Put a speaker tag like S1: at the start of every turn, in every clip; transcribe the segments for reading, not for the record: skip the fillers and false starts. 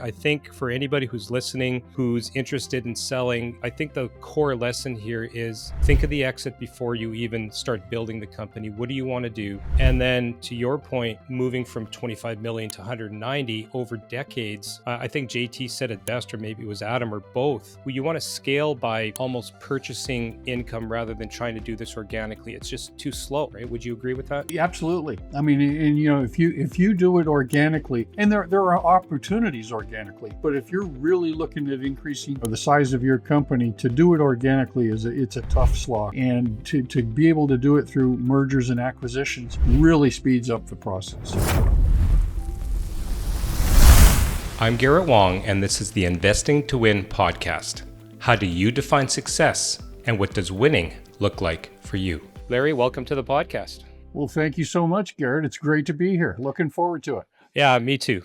S1: I think for anybody who's listening, who's interested in selling, I think the core lesson here is think of the exit before you even start building the company. What do you want to do? And then to your point, moving from 25 million to 190 over decades, I think JT said it best, or maybe it was Adam or both. You want to scale by almost purchasing income rather than trying to do this organically. It's just too slow, right? Would you agree with that?
S2: Yeah, absolutely. I mean, and if you do it organically, and there are opportunities organically, but if you're really looking at increasing the size of your company, to do it organically it's a tough slog, and to be able to do it through mergers and acquisitions really speeds up the process.
S1: I'm Garrett Wong, and this is the Investing to Win podcast. How do you define success, and what does winning look like for you? Larry, welcome to the podcast.
S2: Well, thank you so much, Garrett. It's great to be here. Looking forward to it.
S1: Yeah, me too.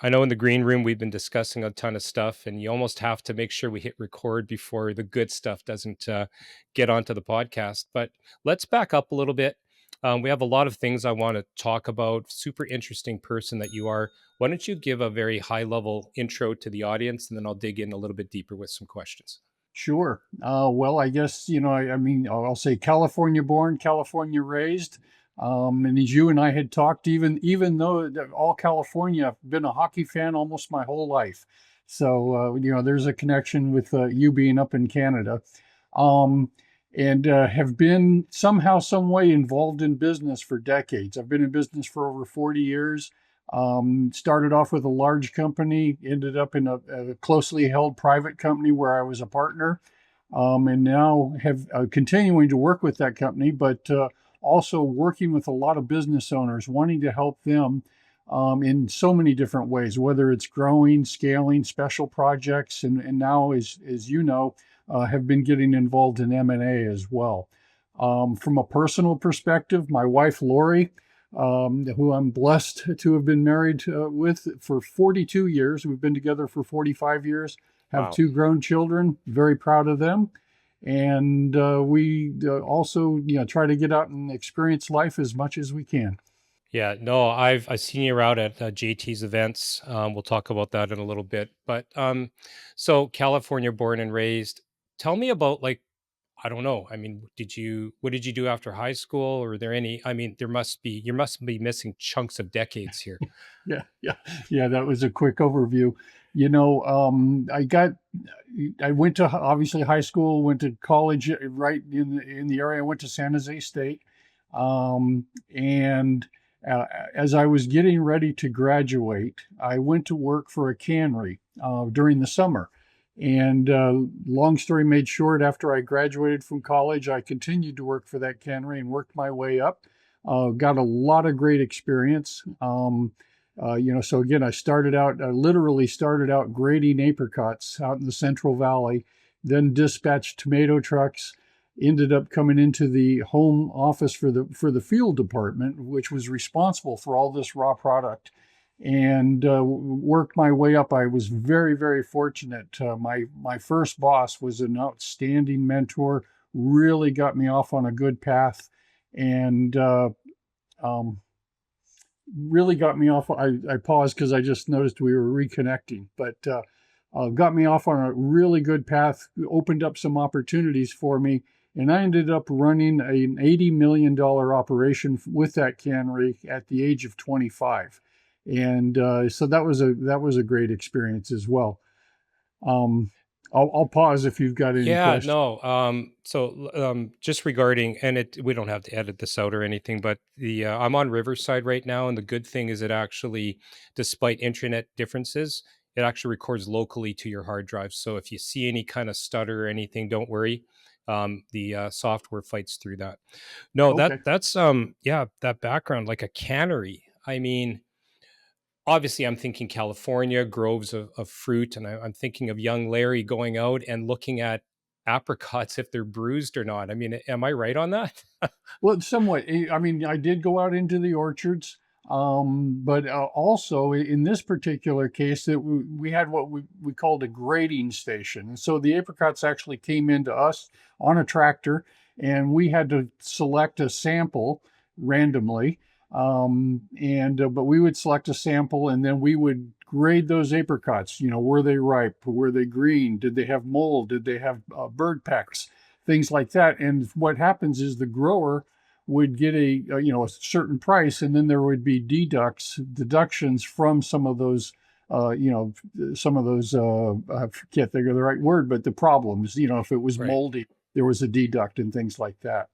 S1: I know in the green room, we've been discussing a ton of stuff, and you almost have to make sure we hit record before the good stuff doesn't get onto the podcast. But let's back up a little bit. We have a lot of things I want to talk about. Super interesting person that you are. Why don't you give a very high level intro to the audience, and then I'll dig in a little bit deeper with some questions.
S2: Sure. Well, I guess, I mean, I'll say California born, California raised. And as you and I had talked, even though all California, I've been a hockey fan almost my whole life. So, there's a connection with you being up in Canada. And have been somehow, some way involved in business for decades. I've been in business for over 40 years. Started off with a large company, ended up in a closely held private company where I was a partner, and now have continuing to work with that company, but also working with a lot of business owners, wanting to help them in so many different ways, whether it's growing, scaling, special projects, and now, as you know, have been getting involved in M&A as well. From a personal perspective, my wife, Lori, who I'm blessed to have been married with for 42 years. We've been together for 45 years, have two grown children, very proud of them. And we also try to get out and experience life as much as we can.
S1: Yeah, no, I've seen you out at JT's events. We'll talk about that in a little bit. But so California born and raised. Tell me about, like, I don't know. I mean, what did you do after high school? Or are there any, I mean, you must be missing chunks of decades here.
S2: Yeah. That was a quick overview. I went to obviously high school, went to college right in the area. I went to San Jose State. And as I was getting ready to graduate, I went to work for a cannery during the summer. And long story made short, after I graduated from college, I continued to work for that cannery and worked my way up. Got a lot of great experience. So again, I literally started out grading apricots out in the Central Valley, then dispatched tomato trucks, ended up coming into the home office for the field department, which was responsible for all this raw product, and worked my way up. I was very, very fortunate. My first boss was an outstanding mentor, really got me off on a good path, and really got me off. I paused because I just noticed we were reconnecting, but got me off on a really good path, opened up some opportunities for me, and I ended up running an $80 million operation with that cannery at the age of 25. And so that was a great experience as well. I'll pause if you've got any questions.
S1: No. So just regarding, and we don't have to edit this out or anything, but I'm on Riverside right now, and the good thing is it actually, despite internet differences, it actually records locally to your hard drive. So if you see any kind of stutter or anything, don't worry. The software fights through that. No,
S2: Okay.
S1: that's that background, like a cannery. I mean, obviously I'm thinking California, groves of fruit, and I'm thinking of young Larry going out and looking at apricots if they're bruised or not. I mean, am I right on that?
S2: Well, somewhat. I mean, I did go out into the orchards, but also in this particular case, that we had what we called a grading station. And so the apricots actually came into us on a tractor, and we had to select a sample randomly. But we would select a sample, and then we would grade those apricots. Were they ripe? Were they green? Did they have mold? Did they have bird pecks? Things like that. And what happens is the grower would get a certain price, and then there would be deductions from some of those I can't think of the right word, but the problems. If it was
S1: Right.
S2: moldy, there was a deduct and things like that.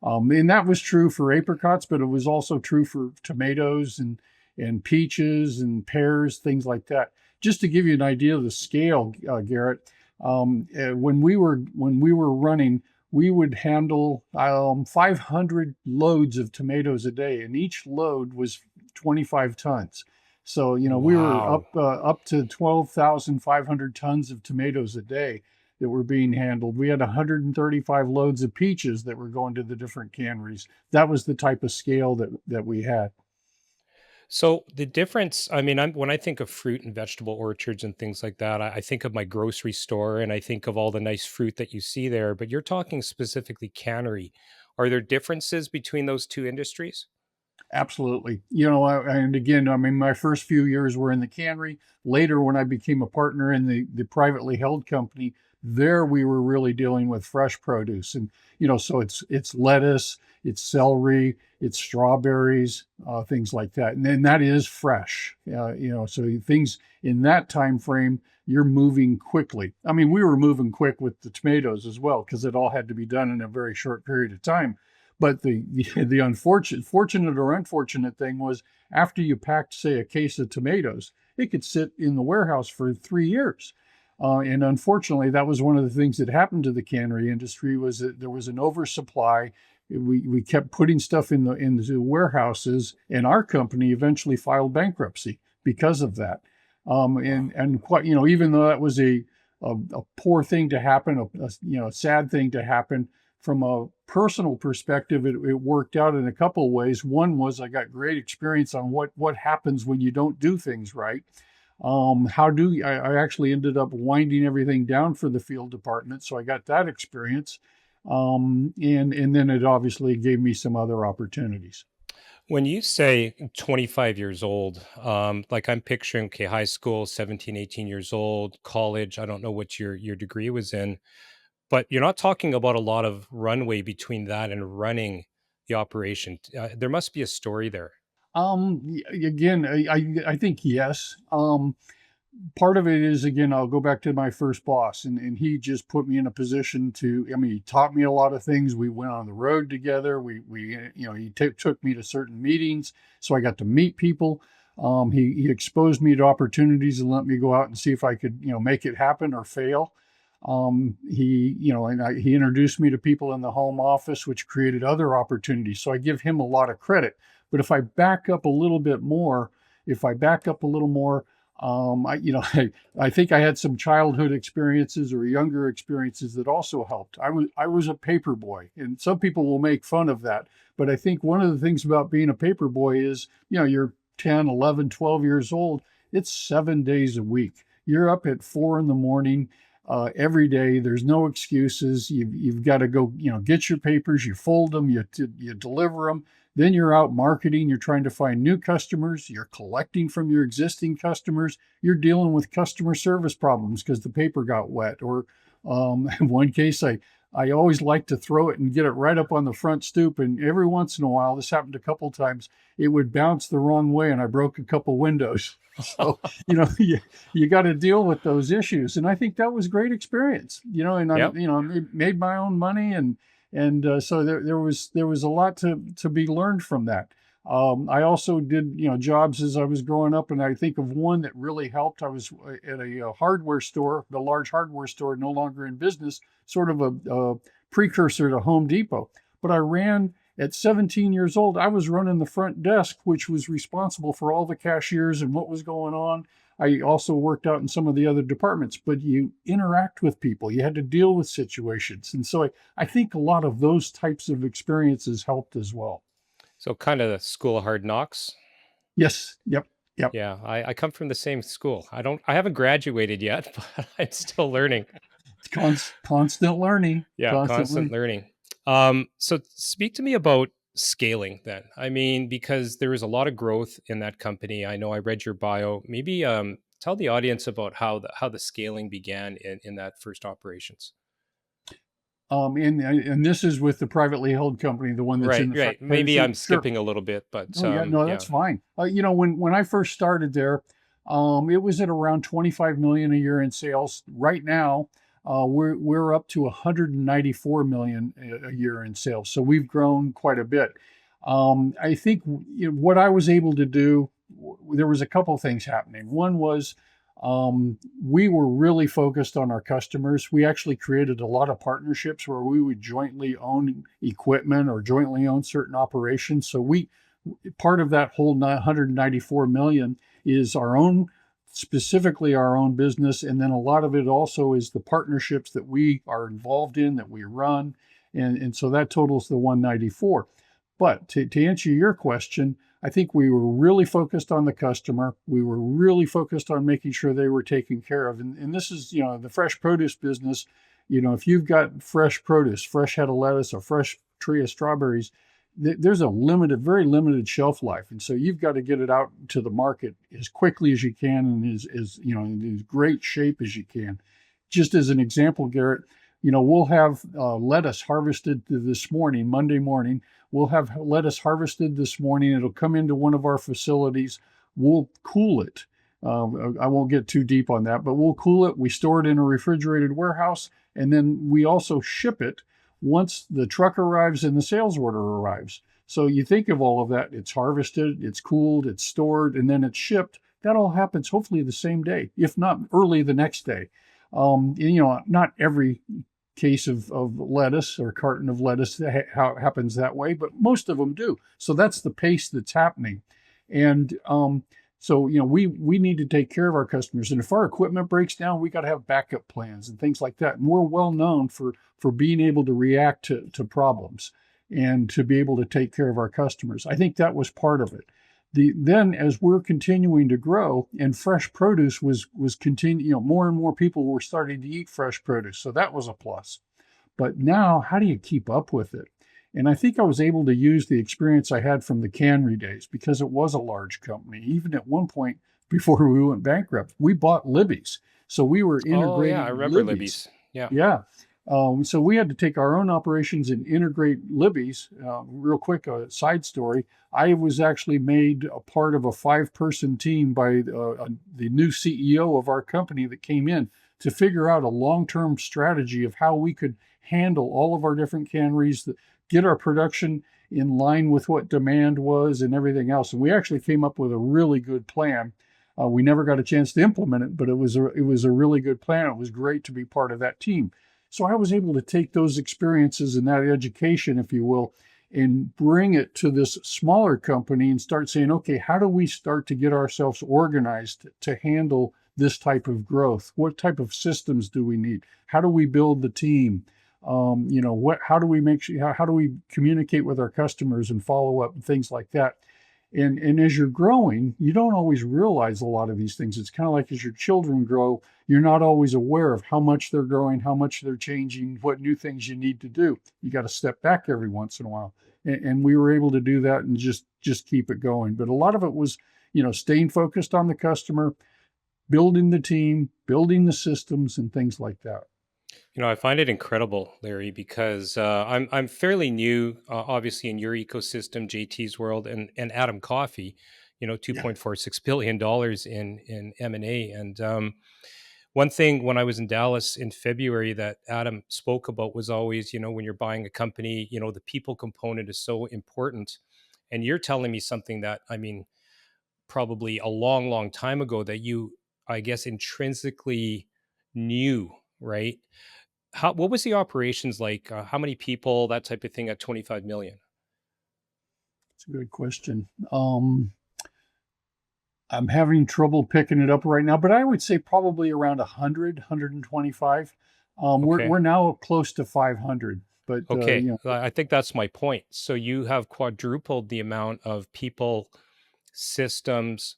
S2: And that was true for apricots, but it was also true for tomatoes and peaches and pears, things like that. Just to give you an idea of the scale, Garrett, when we were running, we would handle 500 loads of tomatoes a day, and each load was 25 tons. So we were
S1: Wow.
S2: up to 12,500 tons of tomatoes a day that were being handled. We had 135 loads of peaches that were going to the different canneries. That was the type of scale that we had.
S1: So the difference, I mean, when I think of fruit and vegetable orchards and things like that, I think of my grocery store and I think of all the nice fruit that you see there, but you're talking specifically cannery. Are there differences between those two industries?
S2: Absolutely. And again, I mean, my first few years were in the cannery. Later, when I became a partner in the privately held company, there we were really dealing with fresh produce. And, so it's lettuce, it's celery, it's strawberries, things like that. And then that is fresh. So things in that time frame, you're moving quickly. I mean, we were moving quick with the tomatoes as well, because it all had to be done in a very short period of time. But the fortunate or unfortunate thing was, after you packed, say, a case of tomatoes, it could sit in the warehouse for 3 years. And unfortunately, that was one of the things that happened to the cannery industry, was that there was an oversupply. We kept putting stuff into warehouses, and our company eventually filed bankruptcy because of that.
S1: Wow.
S2: And quite, even though that was a poor thing to happen, a sad thing to happen, from a personal perspective, it worked out in a couple of ways. One was, I got great experience on what happens when you don't do things right. How do I actually ended up winding everything down for the field department, so I got that experience, and then it obviously gave me some other opportunities.
S1: When you say 25 years old, like I'm picturing, okay, high school, 17, 18 years old, college, I don't know what your degree was in, but you're not talking about a lot of runway between that and running the operation. There must be a story there.
S2: Again, I think yes. Part of it is, again, I'll go back to my first boss, and he just put me in a position to, I mean, he taught me a lot of things. We went on the road together. He took me to certain meetings, so I got to meet people. He exposed me to opportunities and let me go out and see if I could, make it happen or fail. He introduced me to people in the home office, which created other opportunities. So I give him a lot of credit. But if I back up a little bit more, if I back up a little more, I think I had some childhood experiences or younger experiences that also helped. I was a paper boy, and some people will make fun of that. But I think one of the things about being a paper boy is, you're 10, 11, 12 years old. It's 7 days a week. You're up at 4 in the morning every day. There's no excuses. You've got to go, get your papers, you fold them, you deliver them. Then you're out marketing. You're trying to find new customers. You're collecting from your existing customers. You're dealing with customer service problems because the paper got wet. Or in one case, I always like to throw it and get it right up on the front stoop. And every once in a while, this happened a couple of times, it would bounce the wrong way, and I broke a couple windows. So you got to deal with those issues, and I think that was great experience. And I
S1: Yep.
S2: made my own money, and so there was a lot to be learned from that. I also did jobs as I was growing up, and I think of one that really helped. I was at a hardware store, the large hardware store, no longer in business, sort of a precursor to Home Depot. But I ran at 17 years old. I was running the front desk, which was responsible for all the cashiers and what was going on. I also worked out in some of the other departments, but you interact with people. You had to deal with situations. And so I think a lot of those types of experiences helped as well.
S1: So kind of the school of hard knocks.
S2: Yes. Yep. Yep.
S1: Yeah, I come from the same school. I haven't graduated yet, but I'm still learning.
S2: Constant learning.
S1: Yeah, constant
S2: Constantly.
S1: learning. So speak to me about scaling then? I mean, because there was a lot of growth in that company. I know I read your bio. Maybe tell the audience about how the scaling began in that first operations.
S2: And this is with the privately held company, the one that's in
S1: Right,
S2: the fresh
S1: right. Maybe
S2: produce.
S1: I'm
S2: Sure.
S1: skipping a little bit, but
S2: Oh yeah, no,
S1: yeah.
S2: that's fine. When I first started there, it was at around 25 million a year in sales. Right now, we're up to 194 million a year in sales. So we've grown quite a bit. I think what I was able to do, there was a couple things happening. One was we were really focused on our customers. We actually created a lot of partnerships where we would jointly own equipment or jointly own certain operations. So we part of that whole 194 million is our own, specifically our own business, and then a lot of it also is the partnerships that we are involved in, that we run, and so that totals the 194. But to answer your question, I think we were really focused on the customer. We were really focused on making sure they were taken care of. And this is, the fresh produce business. If you've got fresh produce, fresh head of lettuce, a fresh tree of strawberries, there's a very limited shelf life. And so you've got to get it out to the market as quickly as you can and in as great shape as you can. Just as an example, Garrett, we'll have lettuce harvested this morning, Monday morning. We'll have lettuce harvested this morning. It'll come into one of our facilities. We'll cool it. I won't get too deep on that, but we'll cool it. We store it in a refrigerated warehouse, and then we also ship it once the truck arrives and the sales order arrives. So you think of all of that. It's harvested, it's cooled, it's stored, and then it's shipped. That all happens hopefully the same day, if not early the next day. Not every case of lettuce or carton of lettuce happens that way, but most of them do. So that's the pace that's happening. And so we need to take care of our customers, and if our equipment breaks down, we got to have backup plans and things like that. And we're well known for being able to react to problems and to be able to take care of our customers. I think that was part of it. Then as we're continuing to grow and fresh produce was continue, more and more people were starting to eat fresh produce. So that was a plus. But now how do you keep up with it? And I think I was able to use the experience I had from the cannery days because it was a large company. Even at one point before we went bankrupt, we bought Libby's. So we were
S1: Oh yeah, I
S2: integrating
S1: remember
S2: Libby's.
S1: Libby's. Yeah.
S2: Yeah. So we had to take our own operations and integrate Libby's. Real quick, a side story. I was actually made a part of a 5-person team by the new CEO of our company that came in to figure out a long-term strategy of how we could handle all of our different canneries, get our production in line with what demand was and everything else. And we actually came up with a really good plan. We never got a chance to implement it, but it was a really good plan. It was great to be part of that team. So I was able to take those experiences and that education, if you will, and bring it to this smaller company and start saying, okay, how do we start to get ourselves organized to handle this type of growth? What type of systems do we need? How do we build the team? How do we make sure, how do we communicate with our customers and follow up and things like that? And as you're growing, you don't always realize a lot of these things. It's kind of like as your children grow, you're not always aware of how much they're growing, how much they're changing, what new things you need to do. You got to step back every once in a while. And we were able to do that and just keep it going. But a lot of it was, staying focused on the customer, building the team, building the systems and things like that.
S1: I find it incredible, Larry, because I'm fairly new, obviously in your ecosystem, JT's world, and Adam Coffee,
S2: Yeah.
S1: $2.46 billion in M&A. And one thing when I was in Dallas in February that Adam spoke about was always, when you're buying a company, the people component is so important. And you're telling me something that, I mean, probably a long, long time ago that you, I guess, intrinsically knew, right? What was the operations like? How many people, that type of thing at 25 million?
S2: It's a good question. I'm having trouble picking it up right now, but I would say probably around 100, 125. We're
S1: Okay.
S2: now close to 500, but
S1: Okay. I think that's my point. So you have quadrupled the amount of people, systems.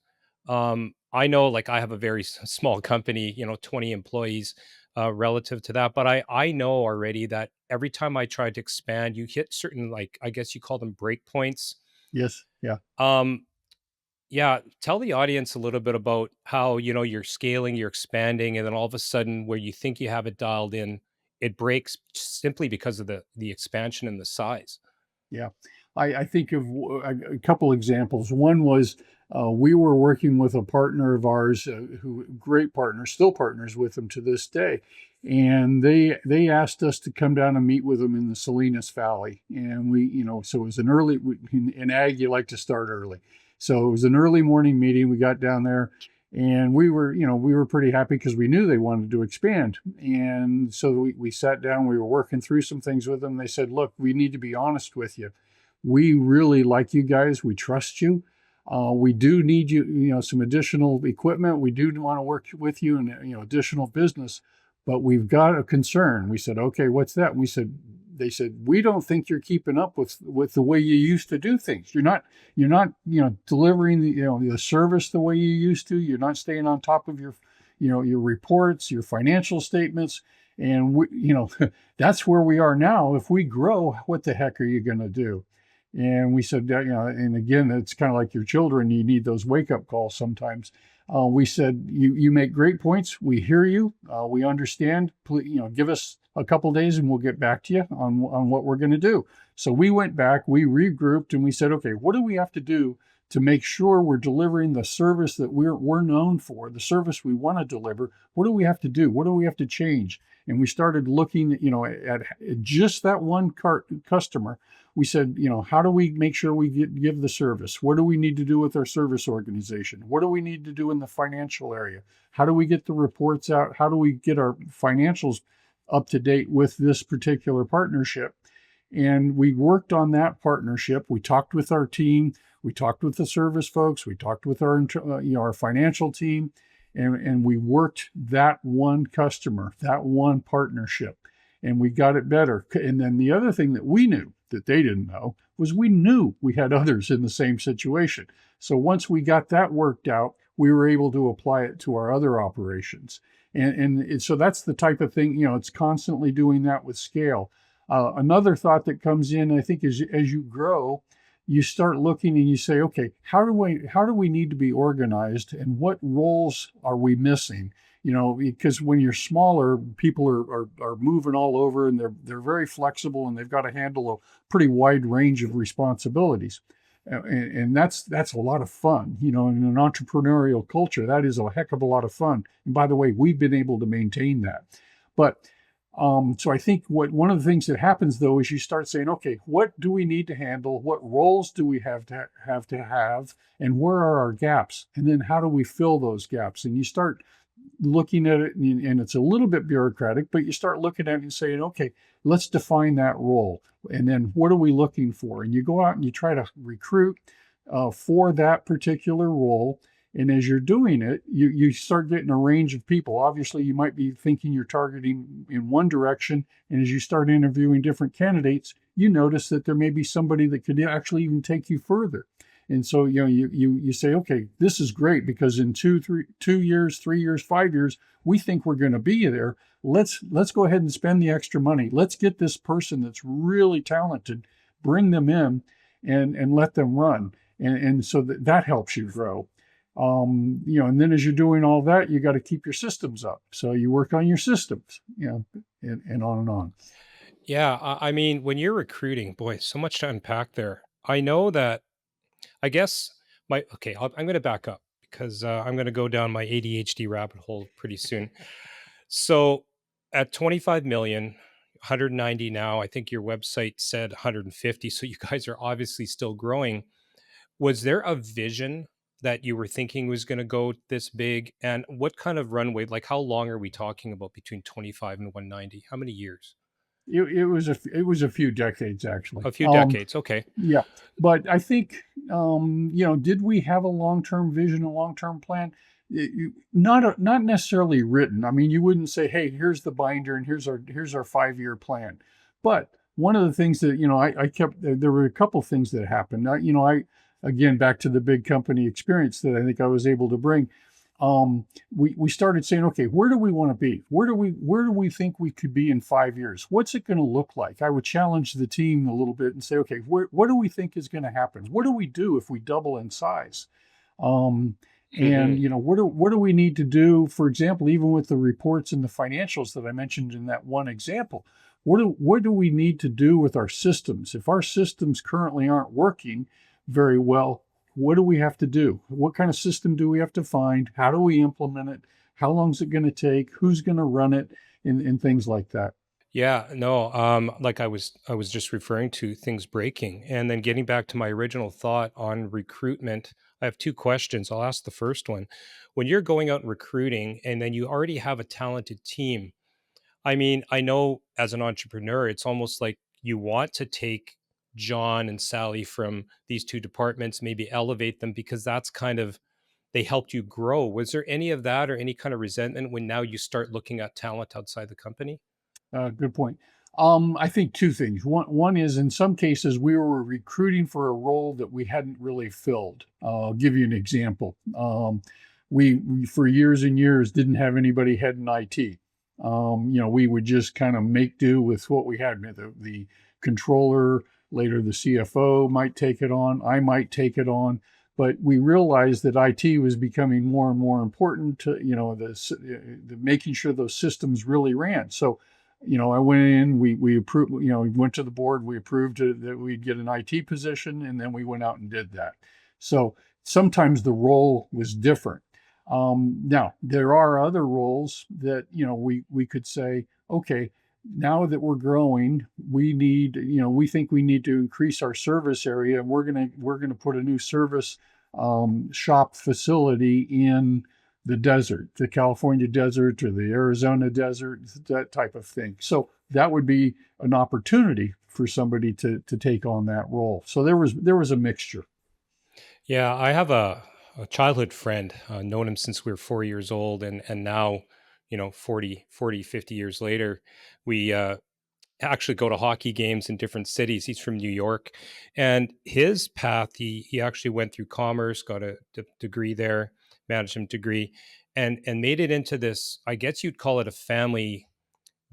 S1: I know, like, I have a very small company, 20 employees. relative to that. But I know already that every time I try to expand, you hit certain, like, I guess you call them break points.
S2: Yes. Yeah.
S1: Um, yeah, tell the audience a little bit about how, you're scaling, you're expanding, and then all of a sudden where you think you have it dialed in, it breaks simply because of the expansion and the size.
S2: Yeah, I think of a couple examples. One was we were working with a partner of ours, who great partner, still partners with them to this day, and they asked us to come down and meet with them in the Salinas Valley, and so it was an early in ag. You like to start early, so it was an early morning meeting. We got down there. And we were pretty happy because we knew they wanted to expand. And so we sat down, we were working through some things with them. They said, look, we need to be honest with you. We really like you guys. We trust you. We do need some additional equipment. We do want to work with you in, additional business, but we've got a concern. We said, okay, what's that? They said, we don't think you're keeping up with the way you used to do things. You're not delivering the service the way you used to. You're not staying on top of your reports, your financial statements. And that's where we are now. If we grow, what the heck are you going to do? And we said, and again, it's kind of like your children. You need those wake up calls sometimes. We said, you make great points. We hear you. We understand. Please, give us a couple days and we'll get back to you on what we're going to do. So we went back, we regrouped, and we said, okay, what do we have to do to make sure we're delivering the service that we're known for, the service we want to deliver? What do we have to do? What do we have to change? And we started looking, at just that one customer. We said, how do we make sure we give the service? What do we need to do with our service organization? What do we need to do in the financial area? How do we get the reports out? How do we get our financials up to date with this particular partnership? And we worked on that partnership. We talked with our team. We talked with the service folks. We talked with our financial team, and we worked that one customer, that one partnership, and we got it better. And then the other thing that we knew that they didn't know was we knew we had others in the same situation. So once we got that worked out, we were able to apply it to our other operations. And so that's the type of thing, it's constantly doing that with scale. Another thought that comes in, I think, is as you grow, you start looking and you say, okay, how do we need to be organized, and what roles are we missing? Because when you're smaller, people are moving all over, and they're very flexible, and they've got to handle a pretty wide range of responsibilities. And that's a lot of fun, in an entrepreneurial culture. That is a heck of a lot of fun. And by the way, we've been able to maintain that. But so I think one of the things that happens though is you start saying, okay, what do we need to handle? What roles do we have, and where are our gaps? And then how do we fill those gaps? And you start looking at it, and it's a little bit bureaucratic, but you start looking at it and saying, okay, let's define that role. And then what are we looking for? And you go out and you try to recruit for that particular role. And as you're doing it, you start getting a range of people. Obviously, you might be thinking you're targeting in one direction. And as you start interviewing different candidates, you notice that there may be somebody that could actually even take you further. And so, you say, okay, this is great because in 2 years, 3 years, 5 years, we think we're going to be there. Let's go ahead and spend the extra money. Let's get this person that's really talented, bring them in, and let them run. And so that helps you grow. And then as you're doing all that, you got to keep your systems up. So you work on your systems, and on and on.
S1: Yeah, I mean, when you're recruiting, boy, so much to unpack there. I know that, I guess okay, I'm going to back up because I'm going to go down my ADHD rabbit hole pretty soon. So at 25 million, 190 now, I think your website said 150. So you guys are obviously still growing. Was there a vision that you were thinking was going to go this big? And what kind of runway, like how long are we talking about between 25 and 190? How many years?
S2: It was a few decades actually.
S1: A few decades. Okay.
S2: Yeah, but I think, did we have a long-term vision, a long-term plan? Not necessarily written. I mean, you wouldn't say, "Hey, here's the binder, and here's our 5-year plan." But one of the things that I kept, there were a couple things that happened. I again, back to the big company experience that I think I was able to bring. we started saying, okay, where do we want to be? Where do we think we could be in 5 years? What's it going to look like? I would challenge the team a little bit and say, okay, what do we think is going to happen? What do we do if we double in size? Um, and
S1: Hmm.
S2: what do we need to do? For example, even with the reports and the financials that I mentioned in that one example, what do we need to do with our systems? If our systems currently aren't working very well, what do we have to do? What kind of system do we have to find? How do we implement it? How long is it going to take? Who's going to run it? And things like that.
S1: Yeah, no, like I was just referring to things breaking, and then getting back to my original thought on recruitment. I have two questions. I'll ask the first one. When you're going out and recruiting, and then you already have a talented team, I mean, I know as an entrepreneur, it's almost like you want to take John and Sally from these two departments, maybe elevate them because that's kind of they helped you grow. Was there any of that or any kind of resentment when now you start looking at talent outside the company?
S2: Good point. I think two things. One is in some cases we were recruiting for a role that we hadn't really filled. I'll give you an example. We for years and years didn't have anybody heading IT. We would just kind of make do with what we had. The controller, later the CFO might take it on. I might take it on. But we realized that IT was becoming more and more important to, the making sure those systems really ran. So I went in, we approved, we went to the board, we approved that we'd get an IT position, and then we went out and did that. So sometimes the role was different. Now there are other roles that we could say, okay, now that we're growing, we think we need to increase our service area, and we're gonna put a new service shop facility in the desert, the California desert or the Arizona desert, that type of thing. So that would be an opportunity for somebody to take on that role. So there was a mixture.
S1: Yeah, I have a childhood friend, known him since we were 4 years old. And now, 50 years later, we actually go to hockey games in different cities. He's from New York. And his path, he actually went through commerce, got a degree there, management degree, and made it into this, I guess you'd call it a family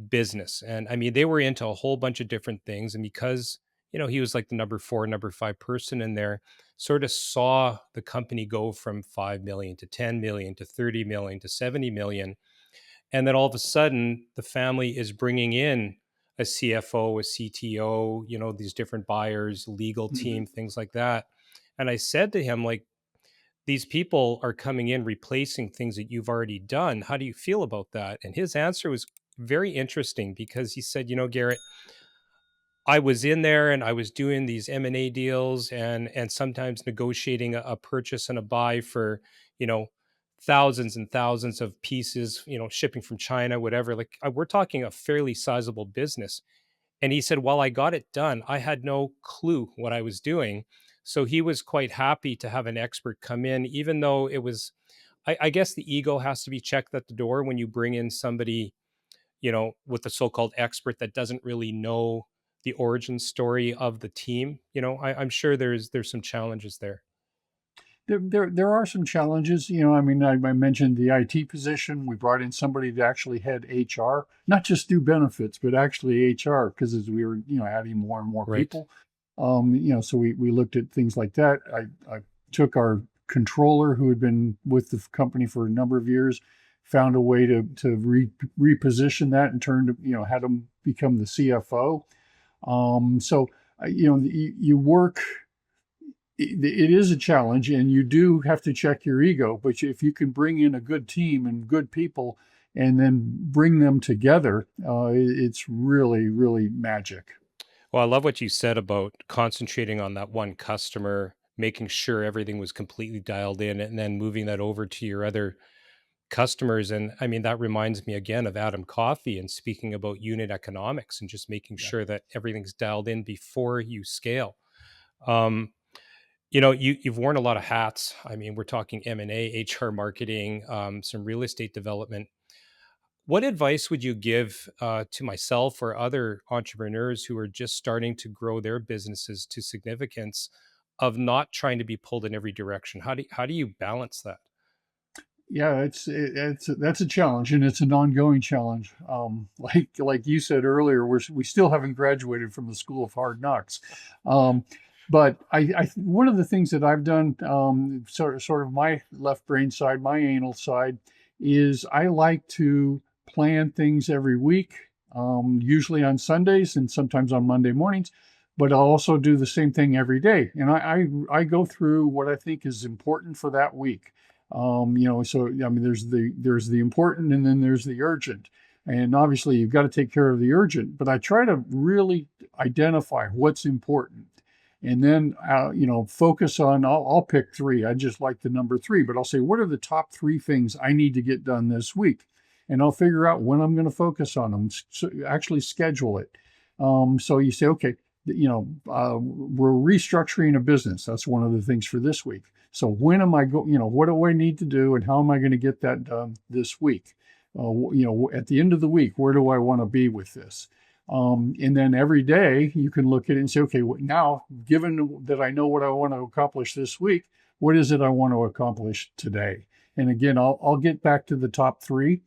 S1: business. And I mean, they were into a whole bunch of different things. And because, he was like the number four, number five person in there, sort of saw the company go from 5 million to 10 million to 30 million to 70 million. And then all of a sudden, the family is bringing in a CFO, a CTO, these different buyers, legal
S2: Mhm.
S1: team, things like that. And I said to him, like, these people are coming in replacing things that you've already done. How do you feel about that? And his answer was very interesting because he said, Garrett, I was in there and I was doing these M&A deals and sometimes negotiating a purchase and a buy for, you know, thousands and thousands of pieces, shipping from China, whatever. Like we're talking a fairly sizable business. And he said, while I got it done, I had no clue what I was doing. So he was quite happy to have an expert come in, even though it was, I guess the ego has to be checked at the door when you bring in somebody, with the so-called expert that doesn't really know the origin story of the team. I'm sure there's some challenges there.
S2: There are some challenges. I mean, I mentioned the IT position. We brought in somebody to actually head HR, not just do benefits, but actually HR, because as we were, adding more and more
S1: Right.
S2: people, so we looked at things like that. I took our controller who had been with the company for a number of years, found a way to reposition that and had him become the CFO. So, you work it is a challenge and you do have to check your ego, but if you can bring in a good team and good people and then bring them together, it's really, really magic.
S1: Well, I love what you said about concentrating on that one customer, making sure everything was completely dialed in, and then moving that over to your other customers. And I mean, that reminds me again of Adam Coffey and speaking about unit economics and just making
S2: Yeah.
S1: sure that everything's dialed in before you scale. Um, you've worn a lot of hats. I mean, we're talking M&A, HR marketing, some real estate development. What advice would you give to myself or other entrepreneurs who are just starting to grow their businesses to significance of not trying to be pulled in every direction? How do you balance that?
S2: Yeah, it's that's a challenge, and it's an ongoing challenge. Like you said earlier, we still haven't graduated from the school of hard knocks. Um, but one of the things that I've done, sort of my left brain side, my anal side, is I like to plan things every week, usually on Sundays and sometimes on Monday mornings. But I'll also do the same thing every day, and I go through what I think is important for that week. So I mean, there's the important, and then there's the urgent, and obviously you've got to take care of the urgent. But I try to really identify what's important, and then focus on. I'll pick three. I just like the number three, but I'll say what are the top three things I need to get done this week, and I'll figure out when I'm going to focus on them. So actually schedule it. So you say, okay, we're restructuring a business. That's one of the things for this week. So when am I go? What do I need to do, and how am I going to get that done this week? At the end of the week, where do I want to be with this? And then every day you can look at it and say, okay, now given that I know what I want to accomplish this week, what is it I want to accomplish today? And again, I'll get back to the top three.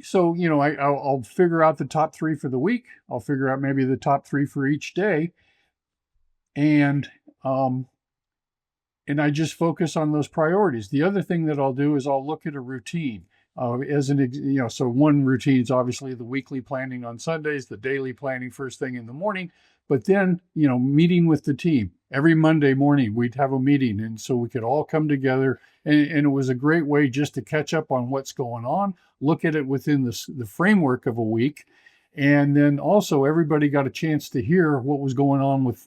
S2: So I'll figure out the top three for the week. I'll figure out maybe the top three for each day, and um, and I just focus on those priorities. The other thing that I'll do is I'll look at a routine. So one routine is obviously the weekly planning on Sundays, the daily planning first thing in the morning, but then, meeting with the team. Every Monday morning, we'd have a meeting. And so we could all come together. And it was a great way just to catch up on what's going on, look at it within the framework of a week. And then also everybody got a chance to hear what was going on with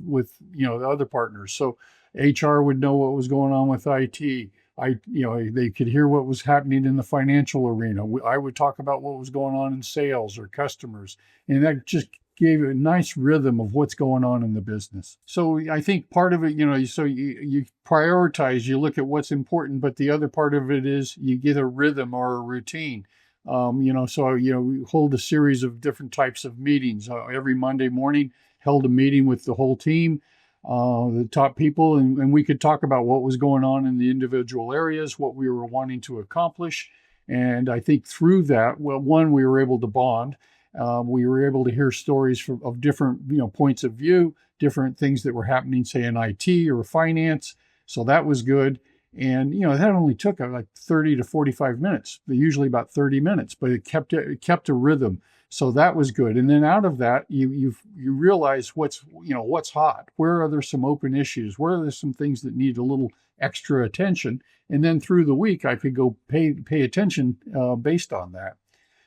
S2: the other partners. So HR would know what was going on with IT. They could hear what was happening in the financial arena. I would talk about what was going on in sales or customers, and that just gave a nice rhythm of what's going on in the business. So I think part of it, you prioritize, you look at what's important, but the other part of it is you get a rhythm or a routine. We hold a series of different types of meetings. Every Monday morning, held a meeting with the whole team, the top people, and we could talk about what was going on in the individual areas, what we were wanting to accomplish. And I think through that, well, one, we were able to bond. We were able to hear stories of different points of view, different things that were happening, say in IT or finance. So that was good. And that only took like 30 to 45 minutes, usually about 30 minutes, but it kept a rhythm. So that was good. And then out of that, you realize what's hot. Where are there some open issues? Where are there some things that need a little extra attention? And then through the week, I could go pay attention based on that.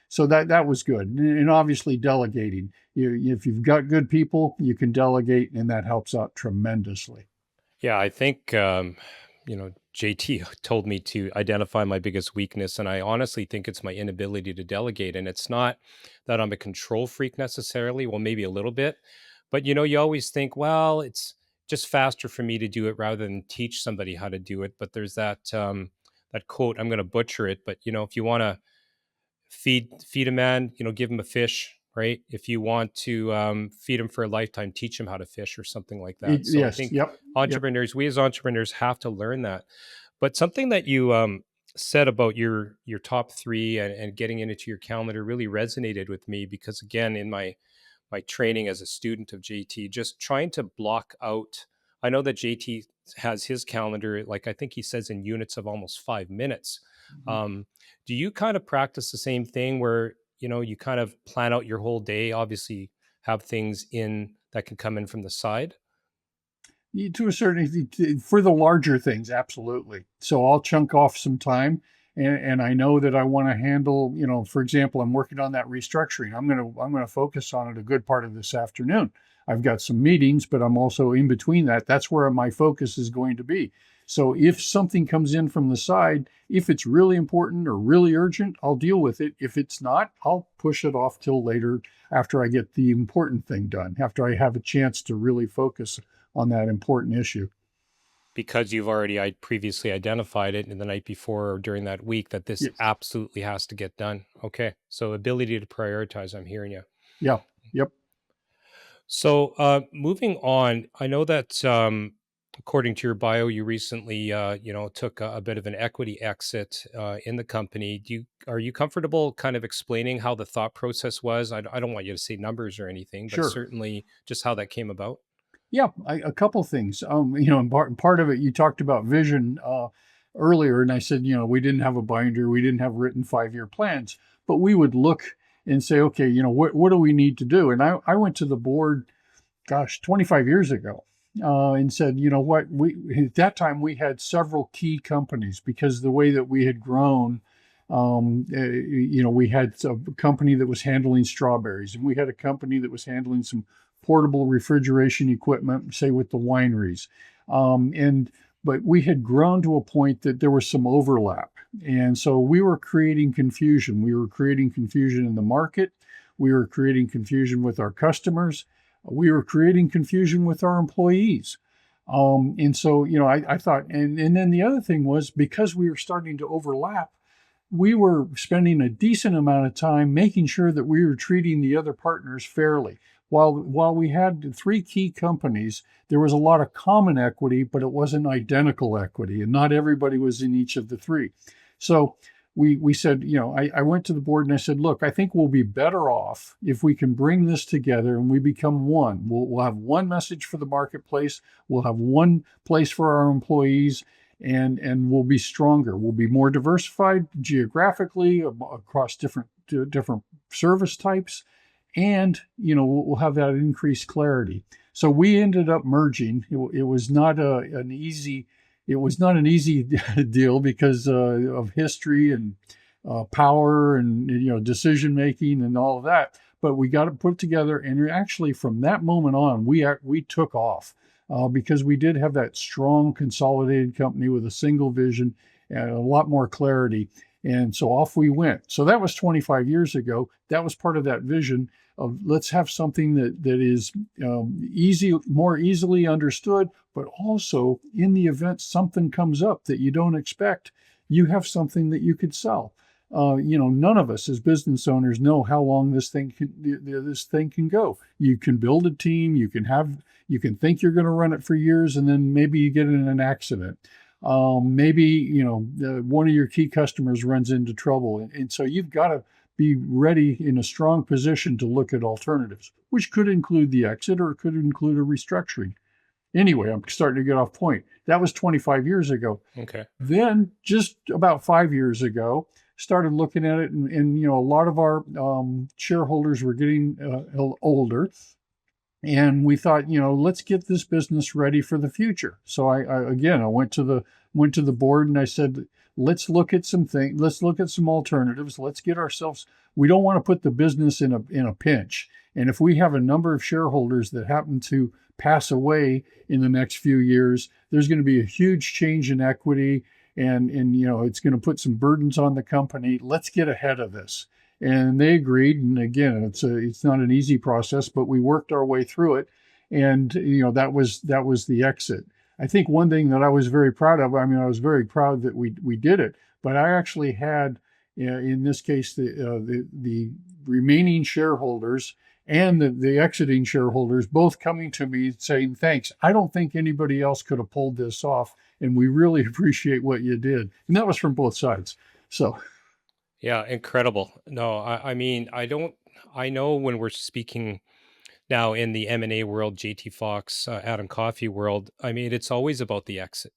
S2: So that was good. And obviously delegating. If you've got good people, you can delegate, and that helps out tremendously.
S1: Yeah, I think JT told me to identify my biggest weakness, and I honestly think it's my inability to delegate. And it's not that I'm a control freak necessarily. Well, maybe a little bit, but you always think, well, it's just faster for me to do it rather than teach somebody how to do it. But there's that quote. I'm going to butcher it, but if you want to feed a man, give him a fish, right? If you want to feed him for a lifetime, teach him how to fish or something like that. So I
S2: Yes.
S1: think
S2: Yep. Yep.
S1: we as entrepreneurs have to learn that. But something that you said about your top three and getting it into your calendar really resonated with me, because again, in my training as a student of JT, just trying to block out. I know that JT has his calendar, like I think he says in units of almost 5 minutes.
S2: Mhm.
S1: Um, do you kind of practice the same thing where you kind of plan out your whole day? Obviously, have things in that can come in from the side.
S2: To a certain extent, for the larger things, absolutely. So I'll chunk off some time, and I know that I want to handle. For example, I'm working on that restructuring. I'm gonna focus on it a good part of this afternoon. I've got some meetings, but I'm also in between that. That's where my focus is going to be. So if something comes in from the side, if it's really important or really urgent, I'll deal with it. If it's not, I'll push it off till later after I get the important thing done, after I have a chance to really focus on that important issue.
S1: Because you've already I previously identified it in the night before or during that week that this
S2: Yes.
S1: absolutely has to get done. Okay. So ability to prioritize, I'm hearing you.
S2: Yeah. Yep.
S1: So moving on, I know that according to your bio, you recently, took a bit of an equity exit in the company. Are you comfortable kind of explaining how the thought process was? I don't want you to say numbers or anything, but
S2: Sure.
S1: certainly just how that came about.
S2: Yeah, a couple things. And part of it, you talked about vision earlier, and I said, we didn't have a binder, we didn't have written 5-year plans, but we would look and say, okay, what do we need to do? And I went to the board, gosh, 25 years ago, and said, you know what, we at that time we had several key companies because the way that we had grown. We had a company that was handling strawberries, and we had a company that was handling some portable refrigeration equipment, say with the wineries, and but we had grown to a point that there was some overlap, and so we were creating confusion. We were creating confusion in the market. We were creating confusion with our customers. We were creating confusion with our employees. And so, I thought, and then the other thing was because we were starting to overlap, we were spending a decent amount of time making sure that we were treating the other partners fairly. While we had three key companies, there was a lot of common equity, but it wasn't identical equity, and not everybody was in each of the three. So we said, I went to the board and I said, look, I think we'll be better off if we can bring this together and we become one. We'll have one message for the marketplace. We'll have one place for our employees, and we'll be stronger. We'll be more diversified geographically across different service types, and we'll have that increased clarity. So we ended up merging. It was not an easy. It was not an easy deal because of history and power and decision making and all of that. But we got it put together, and actually from that moment on, we took off because we did have that strong consolidated company with a single vision and a lot more clarity. And so off we went. So that was 25 years ago. That was part of that vision of let's have something that is more easily understood, but also in the event something comes up that you don't expect, you have something that you could sell. None of us as business owners know how long this thing can go. You can build a team, you can think you're going to run it for years, and then maybe you get in an accident. Maybe one of your key customers runs into trouble, and so you've got to be ready in a strong position to look at alternatives, which could include the exit or it could include a restructuring. Anyway, I'm starting to get off point. That was 25 years ago.
S1: Okay.
S2: Then, just about 5 years ago, started looking at it, and a lot of our shareholders were getting older, and we thought, let's get this business ready for the future. So I went to the board and I said, let's look at some things. Let's look at some alternatives. Let's get ourselves. We don't want to put the business in a pinch. And if we have a number of shareholders that happen to pass away in the next few years, there's going to be a huge change in equity, and it's going to put some burdens on the company. Let's get ahead of this. And they agreed. And again, it's not an easy process, but we worked our way through it. And that was the exit. I think one thing that I was very proud of. I mean, I was very proud that we did it. But I actually had, in this case, the remaining shareholders and the exiting shareholders both coming to me saying, "Thanks. I don't think anybody else could have pulled this off, and we really appreciate what you did." And that was from both sides. So.
S1: Yeah, incredible. No, I mean, I know when we're speaking now in the M&A world, JT Fox, Adam Coffey world, I mean, it's always about the exit.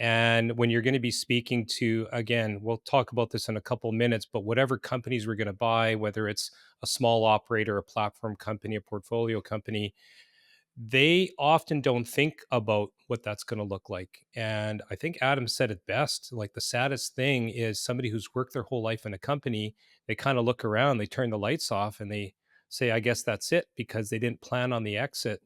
S1: And when you're going to be speaking to, again, we'll talk about this in a couple minutes, but whatever companies we're going to buy, whether it's a small operator, a platform company, a portfolio company, they often don't think about what that's going to look like. And I think Adam said it best. Like, the saddest thing is somebody who's worked their whole life in a company, they kind of look around, they turn the lights off, and they say, I guess that's it, because they didn't plan on the exit.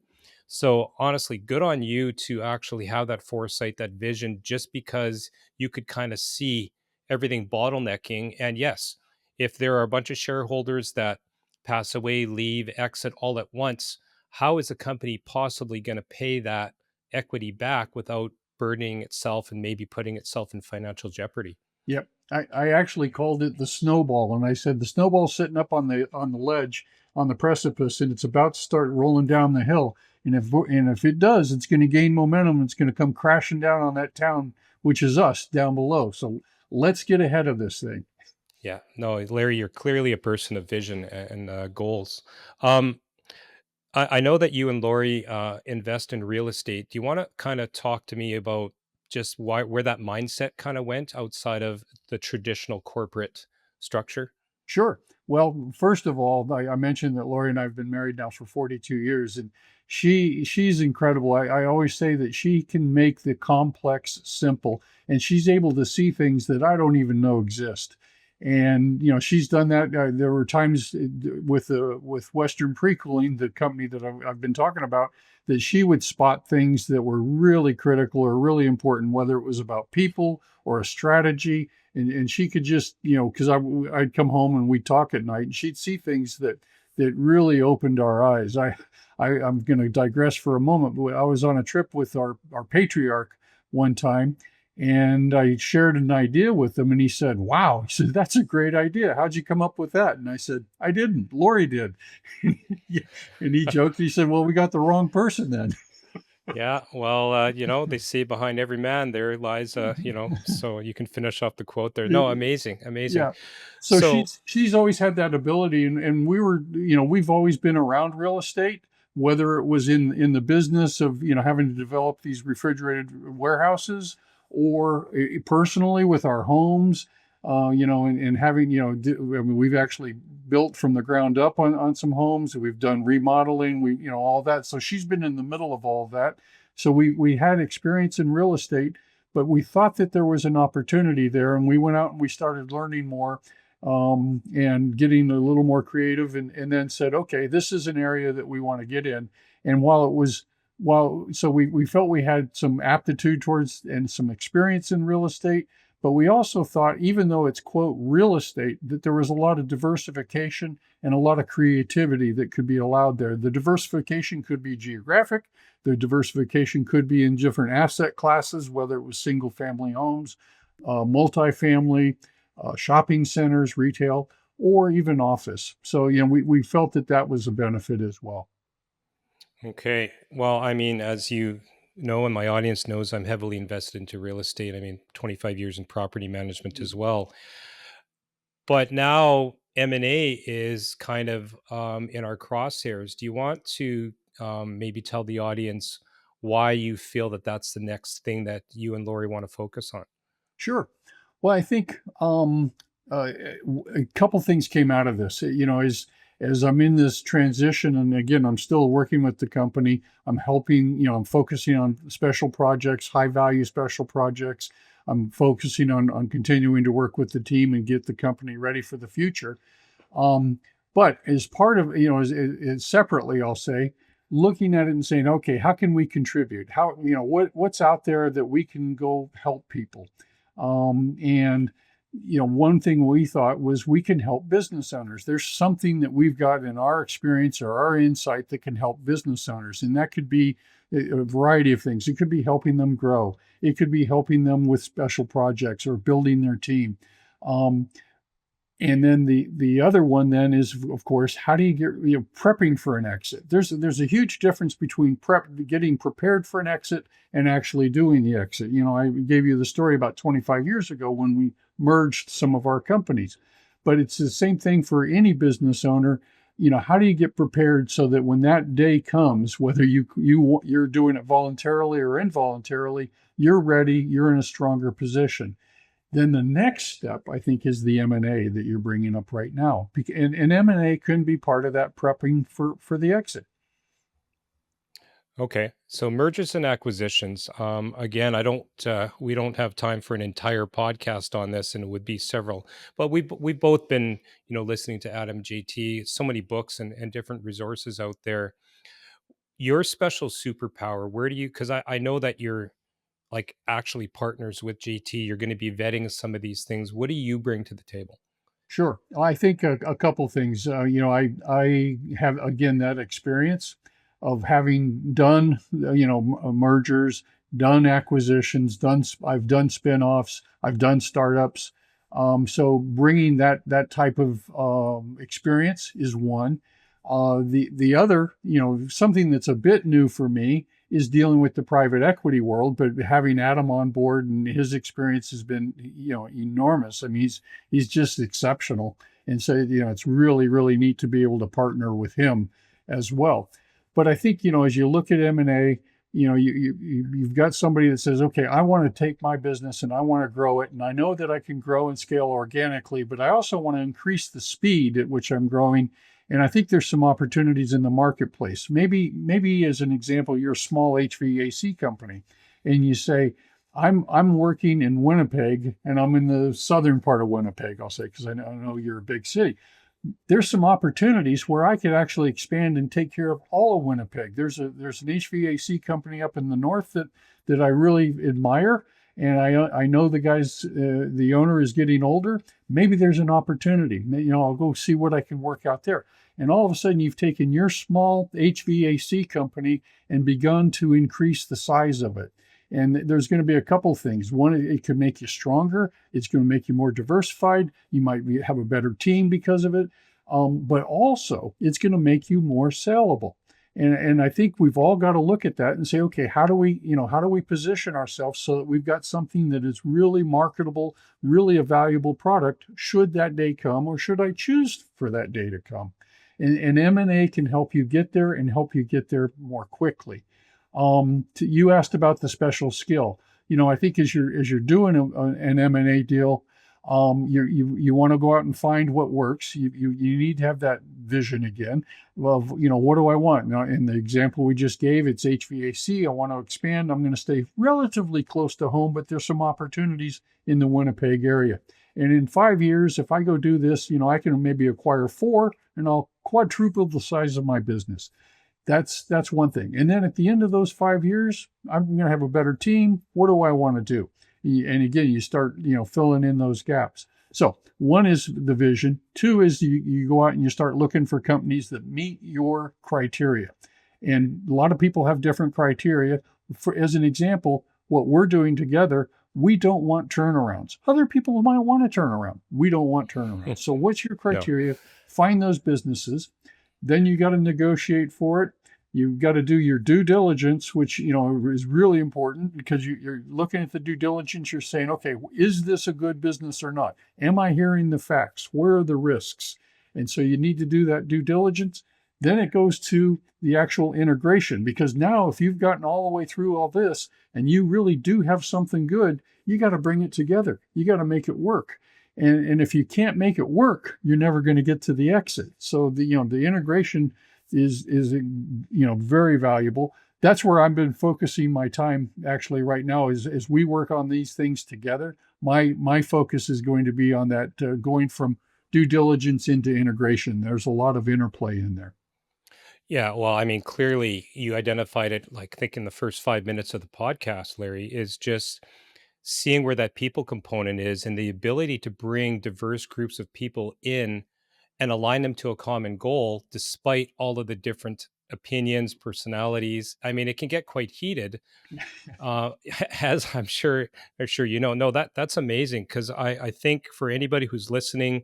S1: So honestly, good on you to actually have that foresight, that vision, just because you could kind of see everything bottlenecking. And yes, if there are a bunch of shareholders that pass away, leave, exit all at once, how is a company possibly going to pay that equity back without burdening itself and maybe putting itself in financial jeopardy?
S2: Yep. I actually called it the snowball, and I said the snowball's sitting up on the ledge. on the precipice and it's about to start rolling down the hill. And if it does, it's going to gain momentum. It's going to come crashing down on that town, which is us down below. So let's get ahead of this thing.
S1: Yeah, no, Larry, you're clearly a person of vision and goals. Um, I know that you and Lori invest in real estate. Do you want to kind of talk to me about just why where that mindset kind of went outside of the traditional corporate structure?
S2: Sure. Well, first of all, I mentioned that Lori and I have been married now for 42 years, and she's incredible. I always say that she can make the complex simple, and she's able to see things that I don't even know exist. And she's done that. There were times with Western Pre-Cooling, the company that I've been talking about, that she would spot things that were really critical or really important, whether it was about people or a strategy, and she could just because I'd come home and we'd talk at night and she'd see things that really opened our eyes. I'm going to digress for a moment, but I was on a trip with our patriarch one time, and I shared an idea with him, and he said, "Wow," he said, "that's a great idea. How'd you come up with that?" And I said, "I didn't. Lori did." And he joked. He said, "Well, we got the wrong person then."
S1: Yeah, well, they say behind every man there lies so you can finish off the quote there. No, amazing, amazing.
S2: Yeah. So
S1: So,
S2: she's always had that ability, and we've always been around real estate, whether it was in the business of having to develop these refrigerated warehouses, or personally with our homes, and having I mean, we've actually built from the ground up on some homes. We've done remodeling, all that. So she's been in the middle of all of that. So we had experience in real estate, but we thought that there was an opportunity there, and we went out and we started learning more, and getting a little more creative, and then said, okay, this is an area that we want to get in. And so we felt we had some aptitude towards and some experience in real estate, but we also thought, even though it's quote real estate, that there was a lot of diversification and a lot of creativity that could be allowed there. The diversification could be geographic. The diversification could be in different asset classes, whether it was single family homes, multifamily, shopping centers, retail, or even office. So, we felt that that was a benefit as well.
S1: okay. Well, I mean, as you know, and my audience knows, I'm heavily invested into real estate. I mean, 25 years in property management as well. But now M&A is kind of in our crosshairs. Do you want to maybe tell the audience why you feel that that's the next thing that you and Lori want to focus on?
S2: Sure. Well, I think a couple things came out of this. As I'm in this transition, and again, I'm still working with the company. I'm helping. I'm focusing on special projects, high value special projects. I'm focusing on continuing to work with the team and get the company ready for the future. Um, but as part of, as separately, I'll say, looking at it and saying, okay, how can we contribute? How, what's out there that we can go help people? And one thing we thought was we can help business owners. There's something that we've got in our experience or our insight that can help business owners, and that could be a variety of things. It could be helping them grow. It could be helping them with special projects or building their team. Um, and then the other one then is, of course, how do you get prepping for an exit? There's a huge difference between getting prepared for an exit and actually doing the exit. I gave you the story about 25 years ago when we merged some of our companies, but it's the same thing for any business owner. How do you get prepared so that when that day comes, whether you're doing it voluntarily or involuntarily, you're ready, you're in a stronger position. Then the next step, I think, is the M&A that you're bringing up right now. And M&A can be part of that prepping for the exit.
S1: Okay, so mergers and acquisitions. Again, we don't have time for an entire podcast on this, and it would be several. But we've both been, listening to Adam JT, so many books and different resources out there. Your special superpower, where do you? Because I know that you're like actually partners with JT. You're going to be vetting some of these things. What do you bring to the table?
S2: Sure. I think a couple things. I have, again, that experience of having done mergers, done acquisitions, I've done spinoffs, I've done startups. So bringing that type of experience is one. The other, something that's a bit new for me is dealing with the private equity world, but having Adam on board and his experience has been, enormous. I mean, he's just exceptional, and so it's really really neat to be able to partner with him as well. But I think as you look at M&A, you've got somebody that says, okay, I want to take my business and I want to grow it, and I know that I can grow and scale organically, but I also want to increase the speed at which I'm growing. And I think there's some opportunities in the marketplace. Maybe as an example, you're a small HVAC company, and you say, I'm working in Winnipeg, and I'm in the southern part of Winnipeg. I'll say because I know you're a big city. There's some opportunities where I could actually expand and take care of all of Winnipeg. There's an HVAC company up in the north that I really admire, and I know the guys. The owner is getting older. Maybe there's an opportunity. I'll go see what I can work out there. And all of a sudden, you've taken your small HVAC company and begun to increase the size of it. And there's going to be a couple things. One, it could make you stronger. It's going to make you more diversified. You might have a better team because of it. But also, it's going to make you more sellable. And I think we've all got to look at that and say, okay, how do we position ourselves so that we've got something that is really marketable, really a valuable product, should that day come, or should I choose for that day to come? And M&A can help you get there and help you get there more quickly. You asked about the special skill. I think as you're doing an M&A deal, you want to go out and find what works. You need to have that vision again. Well, what do I want? Now, in the example we just gave, it's HVAC. I want to expand. I'm going to stay relatively close to home, but there's some opportunities in the Winnipeg area. And in 5 years, if I go do this, I can maybe acquire 4, and I'll quadruple the size of my business. That's one thing. And then at the end of those 5 years, I'm going to have a better team. What do I want to do? And again, you start, filling in those gaps. So one is the vision. Two is you go out and you start looking for companies that meet your criteria. And a lot of people have different criteria. As an example, what we're doing together, we don't want turnarounds. Other people might want a turnaround. We don't want turnarounds. So what's your
S1: No.
S2: criteria? Find those businesses. Then you got to negotiate for it. You've got to do your due diligence, which is really important, because you're looking at the due diligence. You're saying, okay, is this a good business or not? Am I hearing the facts? Where are the risks? And so you need to do that due diligence. Then it goes to the actual integration, because now if you've gotten all the way through all this and you really do have something good, you got to bring it together. You got to make it work. And if you can't make it work, you're never going to get to the exit. So the integration is very valuable. That's where I've been focusing my time actually right now, is as we work on these things together. My focus is going to be on that, going from due diligence into integration. There's a lot of interplay in there.
S1: Yeah, well, I mean, clearly you identified it, like, I think in the first 5 minutes of the podcast, Larry, is just seeing where that people component is and the ability to bring diverse groups of people in and align them to a common goal despite all of the different opinions, personalities. I mean, it can get quite heated, uh, as I'm sure No, that's amazing, because I think for anybody who's listening,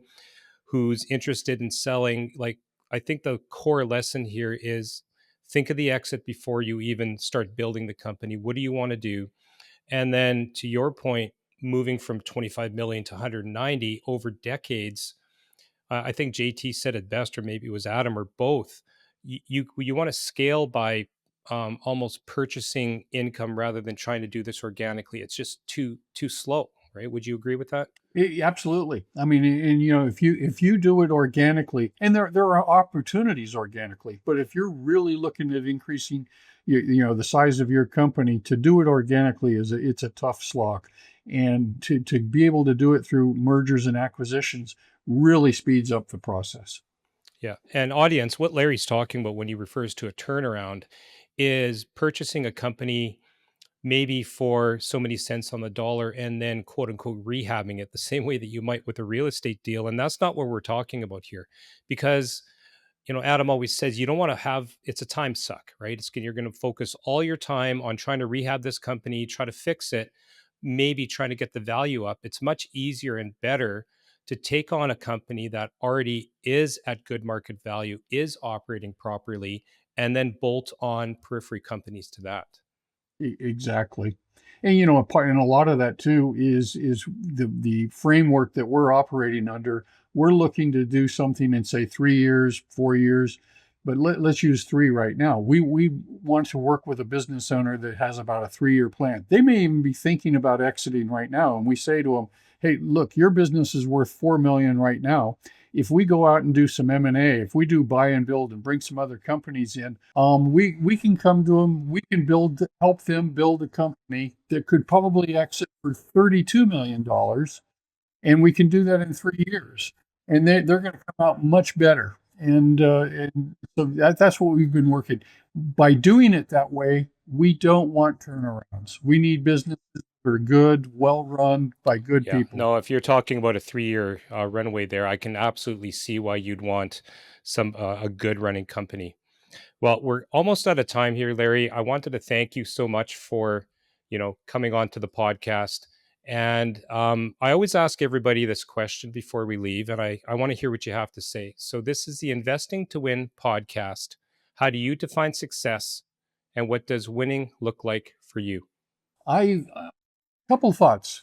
S1: who's interested in selling, like, I think the core lesson here is think of the exit before you even start building the company. What do you want to do? And then to your point, moving from 25 million to 190 over decades, I think JT said it best, or maybe it was Adam, or both. You want to scale by almost purchasing income rather than trying to do this organically. It's just too slow, right? Would you agree with that?
S2: Absolutely. I mean, and if you do it organically, and there are opportunities organically, but if you're really looking at increasing, the size of your company, to do it organically it's a tough slog, and to be able to do it through mergers and acquisitions really speeds up the process.
S1: Yeah. And audience, what Larry's talking about when he refers to a turnaround is purchasing a company maybe for so many cents on the dollar and then quote unquote rehabbing it the same way that you might with a real estate deal. And that's not what we're talking about here, because Adam always says you don't want to have, it's a time suck, right? You're going to focus all your time on trying to rehab this company, try to fix it, maybe trying to get the value up. It's much easier and better to take on a company that already is at good market value, is operating properly, and then bolt on periphery companies to that.
S2: Exactly. And a part and a lot of that too is the framework that we're operating under. We're looking to do something in say 3 years, 4 years, but let's use three right now. We want to work with a business owner that has about a 3 year plan. They may even be thinking about exiting right now, and we say to them, "Hey, look, your business is worth 4 million right now. If we go out and do some M&A, if we do buy and build and bring some other companies in, we can come to them, we can help them build a company that could probably exit for $32 million, and we can do that in 3 years, and they're going to come out much better." And so that's what we've been working. By doing it that way, we don't want turnarounds. We need businesses that are good, well run by good
S1: Yeah,
S2: people.
S1: no, if you're talking about a 3 year runway there, I can absolutely see why you'd want a good running company. Well, we're almost out of time here, Larry. I wanted to thank you so much for, coming on to the podcast. And I always ask everybody this question before we leave, and I want to hear what you have to say. So, this is the Investing to Win podcast. How do you define success, and what does winning look like for you?
S2: I Couple thoughts.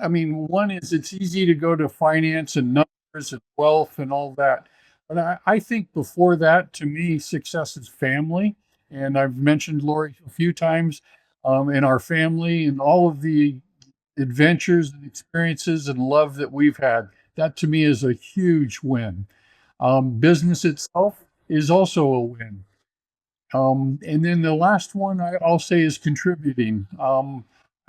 S2: I mean, one is it's easy to go to finance and numbers and wealth and all that. But I think before that, to me, success is family. And I've mentioned Lori a few times, in our family and all of the adventures and experiences and love that we've had. That to me is a huge win. Business itself is also a win. And then the last one I'll say is contributing.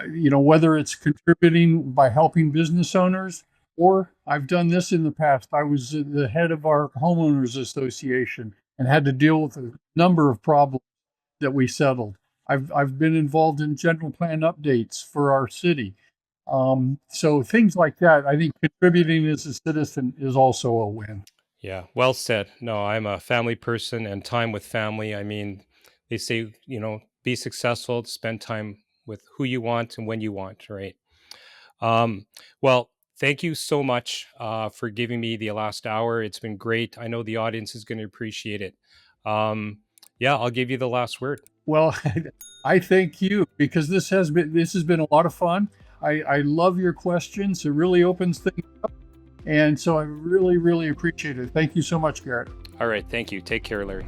S2: Whether it's contributing by helping business owners, or I've done this in the past. I was the head of our homeowners association and had to deal with a number of problems that we settled. I've been involved in general plan updates for our city. So things like that. I think contributing as a citizen is also a win.
S1: Yeah, well said. No, I'm a family person and time with family. I mean, they say, be successful, spend time with who you want and when you want, right? Um, well, thank you so much for giving me the last hour. It's been great. I know the audience is going to appreciate it. Um, yeah, I'll give you the last word.
S2: Well, I thank you because this has been a lot of fun. I love your questions. It really opens things up. And so I really, really appreciate it. Thank you so much, Garrett.
S1: All right. Thank you. Take care, Larry.